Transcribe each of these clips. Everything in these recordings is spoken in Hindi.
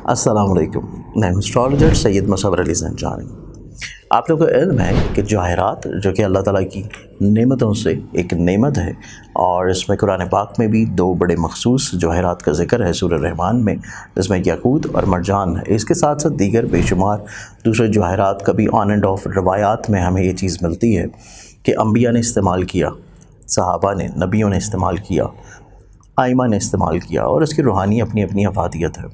अस्सलाम वालेकुम। मैं हूं एस्ट्रोलॉजर सैयद मुसव्वर अली ज़ंजानी। आप लोगों को इल्म है कि जवाहरात जो कि अल्लाह ताला की नेमतों से एक नेमत है, और इसमें कुरान पाक में भी दो बड़े मखसूस जवाहरात का जिक्र है सूरह रहमान में, जिसमें याकूत और मरजान है। इसके साथ साथ दीगर बेशुमार दूसरे जवाहरात का भी ऑन एंड ऑफ रवायात में हमें ये चीज़ मिलती है कि अम्बिया ने इस्तेमाल किया, सहाबा ने, नबियों ने इस्तेमाल किया, आइमा ने इस्तेमाल किया, और इसकी रूहानी अपनी अपनी अफादियत है।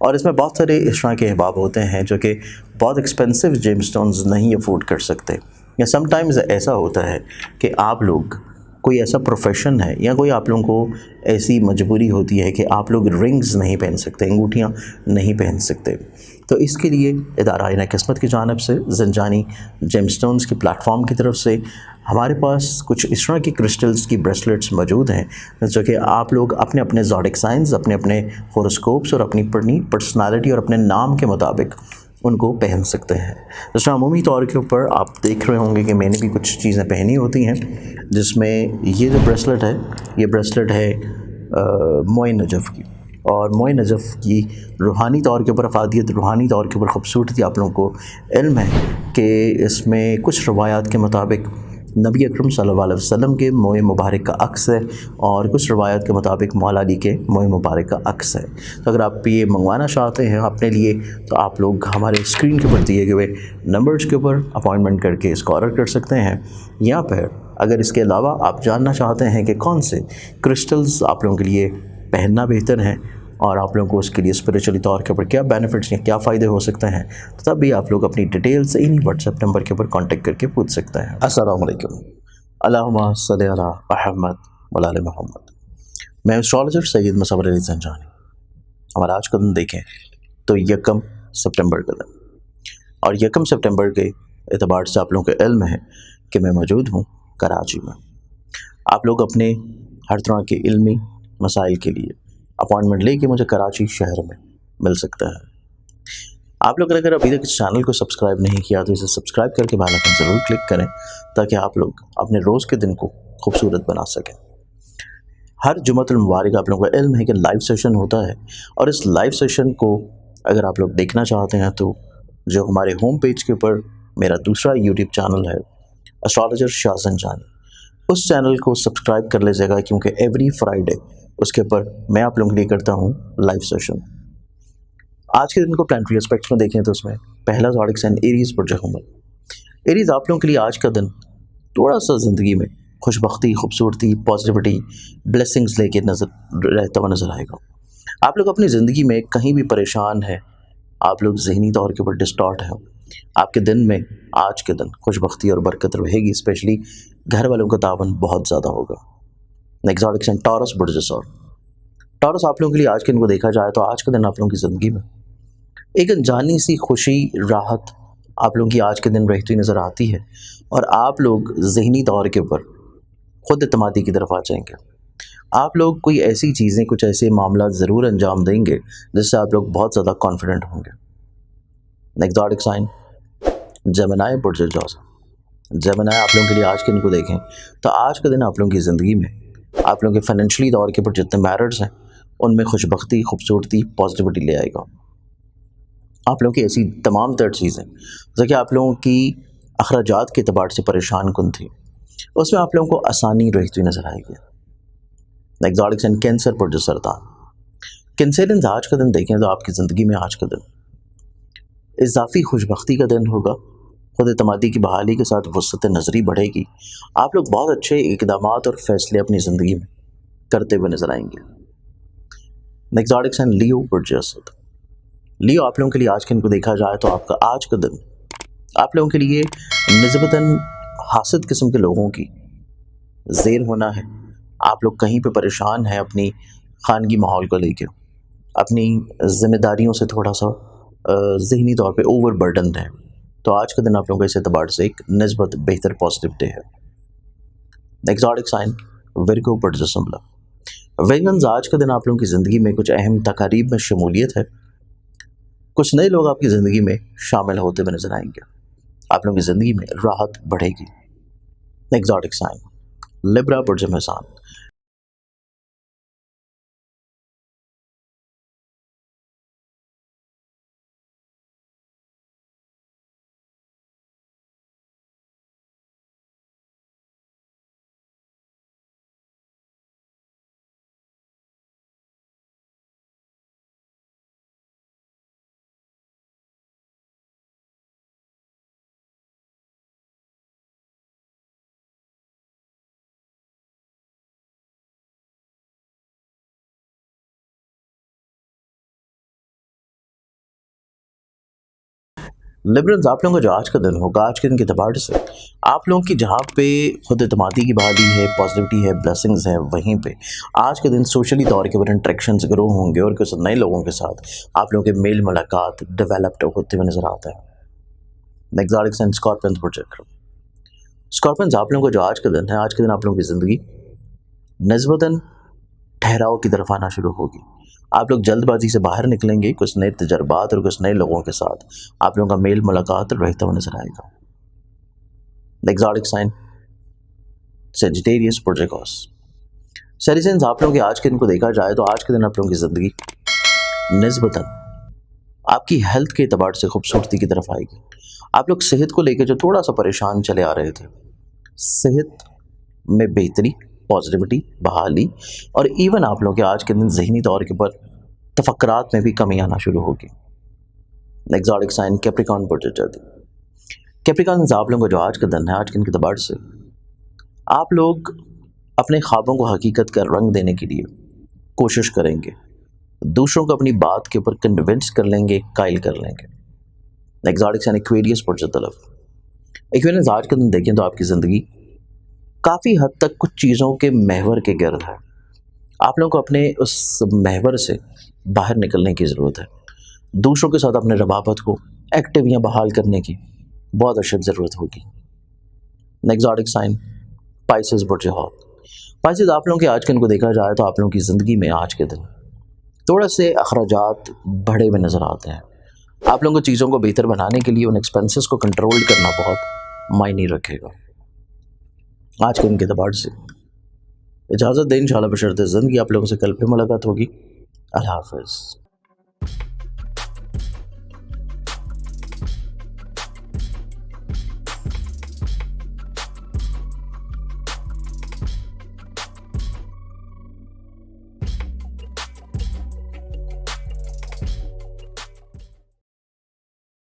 और इसमें बहुत सारे इस तरह के अहबाब होते हैं जो कि बहुत एक्सपेंसिव जेमस्टोन्स नहीं अफोर्ड कर सकते, या समटाइम्स ऐसा होता है कि आप लोग कोई ऐसा प्रोफेशन है या कोई आप लोगों को ऐसी मजबूरी होती है कि आप लोग रिंग्स नहीं पहन सकते, अंगूठियाँ नहीं पहन सकते। तो इसके लिए इदारा आईना किस्मत की जानिब से ज़ंजानी जेमस्टोन्स के प्लेटफॉर्म की तरफ से हमारे पास कुछ इस तरह की क्रिस्टल्स की ब्रेसलेट्स मौजूद हैं जो कि आप लोग अपने अपने ज़ोडिक साइंस, अपने अपने होरोस्कोप्स और अपनी पर्सनालिटी और अपने नाम के मुताबिक उनको पहन सकते हैं। जैसे अमूमी तौर के ऊपर आप देख रहे होंगे कि मैंने भी कुछ चीज़ें पहनी होती हैं, जिसमें ये जो ब्रेसलेट है, ये ब्रेसलेट है मोए नजफ़ की। और मोए नजफ़ की रूहानी तौर के ऊपर अफादियत, रूहानी तौर के ऊपर ख़ूबसूरती आप लोगों को इल्म है कि इसमें कुछ रवायात के मुताबिक नबी अकरम सल्लल्लाहु अलैहि वसल्लम के मोए मुबारक का अक्स है, और कुछ रवायत के मुताबिक मौला अली के मोए मुबारक का अक्स है। तो अगर आप ये मंगवाना चाहते हैं अपने लिए, तो आप लोग हमारे स्क्रीन के ऊपर दिए गए नंबर्स के ऊपर अपॉइंटमेंट करके इसको ऑर्डर कर सकते हैं। या फिर अगर इसके अलावा आप जानना चाहते हैं कि कौन से क्रिस्टल्स आप लोगों के लिए पहनना बेहतर है और आप लोगों को उसके लिए स्पिरिचुअली तौर के ऊपर क्या बेनिफिट्स या क्या फ़ायदे हो सकते हैं, तो तब भी आप लोग अपनी डिटेल्स इन्हीं व्हाट्सएप नंबर के ऊपर कांटेक्ट करके पूछ सकते हैं। अस्सलाम वालेकुम। अल्लाहुम्मा सल्ली अला मुहम्मद व आले मुहम्मद। मैं एस्ट्रोलॉजर सैयद मुसव्वर अली ज़ंजानी। हमारा आज का दिन देखें तो 1 सितंबर का दिन, और 1 सितंबर के एतबार से आप लोगों को इल्म है कि मैं मौजूद हूँ कराची में। आप लोग अपने हर तरह के इल्मी मसाइल के लिए अपॉइंटमेंट लेके मुझे कराची शहर में मिल सकता है। आप लोग अगर अभी तक इस चैनल को सब्सक्राइब नहीं किया तो इसे सब्सक्राइब करके बेल आइकन ज़रूर क्लिक करें, ताकि आप लोग अपने रोज़ के दिन को खूबसूरत बना सकें। हर जुमअतुल मुबारक आप लोगों को इल्म है कि लाइव सेशन होता है, और इस लाइव सेशन को अगर आप लोग देखना चाहते हैं तो जो हमारे होम पेज के ऊपर मेरा दूसरा यूट्यूब चैनल है एस्ट्रोलॉजर शाह ज़ंजानी, उस चैनल को सब्सक्राइब कर लीजिएगा, क्योंकि एवरी फ्राइडे उसके ऊपर मैं आप लोगों के लिए करता हूँ लाइव सेशन। आज के दिन को प्लानिटरी एस्पेक्ट्स में देखें तो उसमें पहला ज़ोडिक साइन एरीज़ बुर्ज हुमल। एरीज़ आप लोगों के लिए आज का दिन थोड़ा सा ज़िंदगी में खुशबख्ती, खूबसूरती, पॉजिटिविटी, ब्लेसिंग्स लेके रहता हुआ नज़र आएगा। आप लोग अपनी ज़िंदगी में कहीं भी परेशान है, आप लोग ज़हनी तौर के ऊपर डिस्टॉर्ट हैं, आपके दिन में आज के दिन खुशबख्ती और बरकत रहेगी। स्पेशली घर वालों का तावन बहुत ज़्यादा होगा। नेक्स्ट ज़ोडिक साइन टॉरस बुर्ज सौर। टॉरस आप लोगों के लिए आज के दिन को देखा जाए तो आज के दिन आप लोगों की ज़िंदगी में एक अनजानी सी खुशी, राहत आप लोगों की आज के दिन रहती नज़र आती है, और आप लोग ज़हनी तौर के ऊपर खुद एतमादी की तरफ आ जाएंगे। आप लोग कोई ऐसी चीज़ें, कुछ ऐसे मामला ज़रूर अंजाम देंगे जिससे आप लोग बहुत ज़्यादा कॉन्फिडेंट होंगे। नेक्स्ट ज़ोडिक साइन जेमिनी बुर्ज जौज़ा। जेमिनी आप लोगों के लिए आज के दिन को देखें तो आज के दिन आप लोगों की ज़िंदगी में आप लोगों के फाइनेंशियली तौर के ऊपर जितने मैरिट्स हैं उनमें खुशबख्ती, खूबसूरती, पॉजिटिविटी ले आएगा। आप लोगों की ऐसी तमाम तर चीज़ें जैसे कि आप लोगों की अखराजात के अतबार से परेशान कन थी, उसमें आप लोगों को आसानी रहती हुई नज़र आएगी। नेक्स्ट ज़ोडिक साइन कैंसर बुर्ज सरतान। कैंसरियंस आज का दिन देखें तो आपकी ज़िंदगी में आज का दिन इजाफी खुशबख्ती का दिन होगा। खुद एतमादी की बहाली के साथ वसअत नज़री बढ़ेगी। आप लोग बहुत अच्छे इक़दाम और फैसले अपनी ज़िंदगी में करते हुए नज़र आएंगे। नेक्स्ट ज़ोडिक साइन लियो बुर्ज असद। लियो आप लोगों के लिए आज के दिन को देखा जाए तो आपका आज का दिन आप लोगों के लिए निस्बतन हासिद किस्म के लोगों की ज़ेर होना है। आप लोग कहीं पे परेशान हैं अपनी खानगी माहौल को लेकर, अपनी ज़िम्मेदारियों से थोड़ा सा ज़हनी तौर पे ओवर बर्डन है, तो आज का दिन आप लोगों को इस एतबार से एक निस्बत बेहतर पॉजिटिव डे है। नेक्स्ट ज़ोडिक साइन विर्गो बुर्ज सिंबला। वेगन्स आज का दिन आप लोगों की ज़िंदगी में कुछ अहम तकारीब में शमूलियत है। कुछ नए लोग आपकी ज़िंदगी में शामिल होते हुए नजर आएंगे। आप लोगों की ज़िंदगी में राहत बढ़ेगी। नेक्स्ट ज़ोडिक साइन लिब्रा बुर्ज मेज़ान। लिबरल्स, आप लोगों का जो आज का दिन होगा, आज के दिन के अतबार से आप लोगों की जहाँ पे खुद एतमादी की बहाली है, पॉजिटिविटी है, ब्लेसिंग्स है, वहीं पे आज के दिन सोशली तौर के ऊपर इंट्रैक्शंस ग्रो होंगे और कुछ नए लोगों के साथ आप लोगों के मेल मुलाकात डेवलप्ड होते हुए नजर आता है। Exotic sign Scorpions project. Scorpions, आप लोगों का जो आज का दिन है, आज के दिन आप लोगों की ज़िंदगी निस्बतन ठहराव की तरफ आना शुरू होगी। आप लोग जल्दबाजी से बाहर निकलेंगे, कुछ नए तजर्बात और कुछ नए लोगों के साथ आप लोगों का मेल मुलाकात रहता हुआ नजर आएगा। Exotic sign Sagittarius projects. सेरिसेंस, आप लोगों के आज के दिन को देखा जाए तो आज के दिन आप लोगों की ज़िंदगी निस्बतन आपकी हेल्थ के एतबार से खूबसूरती की तरफ आएगी। आप लोग सेहत को लेकर जो थोड़ा सा परेशान चले आ रहे थे, सेहत में बेहतरी, पॉजिटिविटी, बहाली और इवन आप लोगों के आज के दिन ज़हनी तौर के ऊपर तफक्करात में भी कमी आना शुरू होगी। Exotic sign Capricorn project. Capricorn, आप लोगों का जो आज का दिन है, आज के दिन के एतबार से आप लोग अपने ख्वाबों को हकीकत का रंग देने के लिए कोशिश करेंगे, दूसरों को अपनी बात के ऊपर कन्विंस कर लेंगे, कायल कर लेंगे। Exotic sign Aquarius project. Aquarius, आज के दिन देखें तो आपकी ज़िंदगी काफ़ी हद तक कुछ चीज़ों के महवर के गर्द है। आप लोगों को अपने उस महवर से बाहर निकलने की ज़रूरत है। दूसरों के साथ अपने रवाबत को एक्टिव या बहाल करने की बहुत अशद ज़रूरत होगी। Exotic sign Pisces project. Pisces, आप लोगों के आज के दिन को देखा जाए तो आप लोगों की ज़िंदगी में आज के दिन थोड़ा से अखराजात बढ़े हुए नज़र आते हैं। आप लोगों को चीज़ों को बेहतर बनाने के लिए उन एक्सपेंसेस को कंट्रोल करना बहुत मायने रखेगा। आज के दिन के एतबार से इजाज़त दें, इंशाल्लाह बशर्ते ज़िंदगी। आप लोगों से कल फिर मुलाकात होगी। अल्लाह हाफ़िज़।